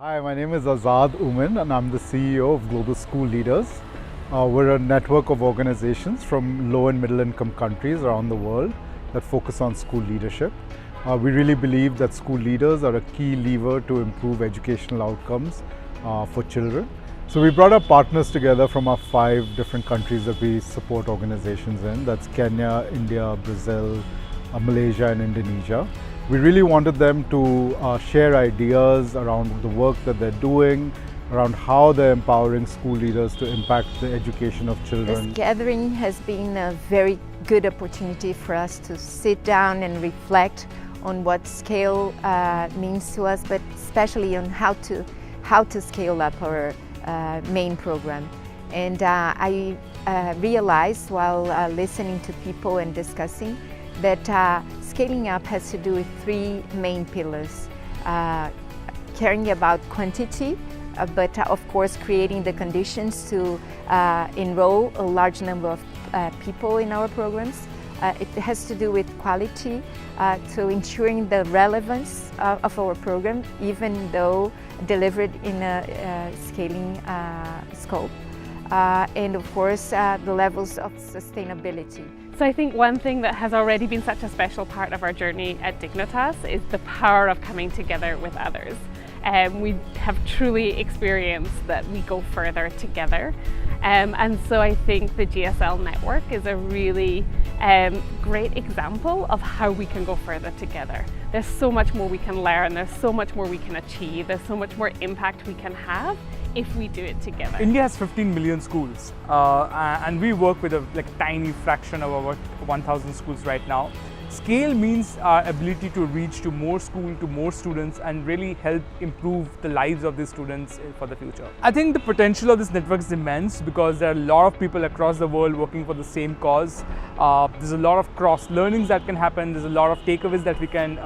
Hi, my name is Azad Umin and I'm the CEO of Global School Leaders. We're a network of organizations from low and middle income countries around the world that focus on school leadership. We really believe that school leaders are a key lever to improve educational outcomes for children. So we brought our partners together from our 5 different countries that we support organizations in. That's Kenya, India, Brazil, Malaysia and Indonesia. We really wanted them to share ideas around the work that they're doing, around how they're empowering school leaders to impact the education of children. This gathering has been a very good opportunity for us to sit down and reflect on what scale means to us, but especially on how to scale up our main program. And I realized while listening to people and discussing that scaling up has to do with 3 main pillars. Caring about quantity, but of course creating the conditions to enroll a large number of people in our programs. It has to do with quality, so ensuring the relevance of our program, even though delivered in a scaling scope. And of course the levels of sustainability. So I think one thing that has already been such a special part of our journey at Dignitas is the power of coming together with others. We have truly experienced that we go further together. And so I think the GSL network is a really great example of how we can go further together. There's so much more we can learn, there's so much more we can achieve, there's so much more impact we can have if we do it together. India has 15 million schools and we work with a tiny fraction of our 1,000 schools right now. Scale means our ability to reach to more school, to more students, and really help improve the lives of these students for the future. I think the potential of this network is immense because there are a lot of people across the world working for the same cause. There's a lot of cross learnings that can happen. There's a lot of takeaways that we can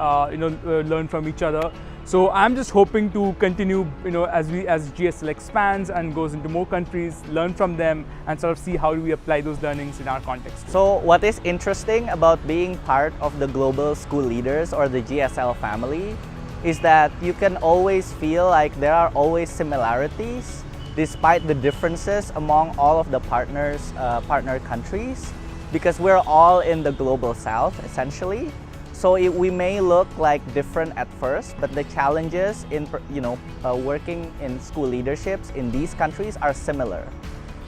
learn from each other. So I'm just hoping to continue, as GSL expands and goes into more countries, learn from them and sort of see how do we apply those learnings in our context. So what is interesting about being part of the Global School Leaders or the GSL family is that you can always feel like there are always similarities despite the differences among all of the partner countries, because we're all in the Global South essentially. So we may look like different at first, but the challenges in working in school leaderships in these countries are similar.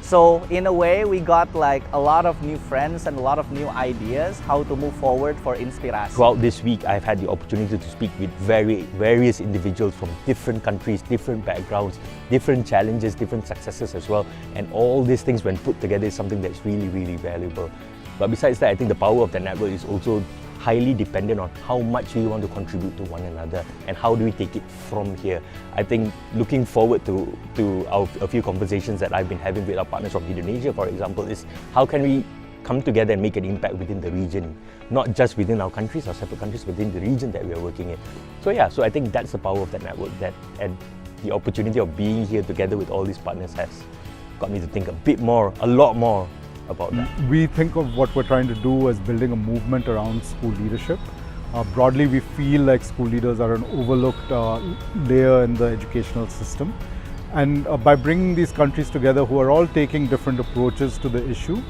So in a way, we got like a lot of new friends and a lot of new ideas how to move forward for Inspirasi. Throughout this week, I've had the opportunity to speak with various individuals from different countries, different backgrounds, different challenges, different successes as well. And all these things, when put together, is something that's really, really valuable. But besides that, I think the power of the network is also highly dependent on how much we want to contribute to one another and how do we take it from here. I think looking forward to a few conversations that I've been having with our partners from Indonesia, for example, is how can we come together and make an impact within the region, not just within our countries, our separate countries, within the region that we are working in. So yeah, so I think that's the power of that network, and the opportunity of being here together with all these partners has got me to think a lot more about that. We think of what we're trying to do as building a movement around school leadership. Broadly, we feel like school leaders are an overlooked layer in the educational system. And by bringing these countries together who are all taking different approaches to the issue,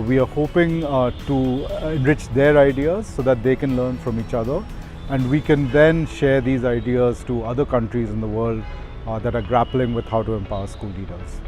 we are hoping to enrich their ideas so that they can learn from each other. And we can then share these ideas to other countries in the world that are grappling with how to empower school leaders.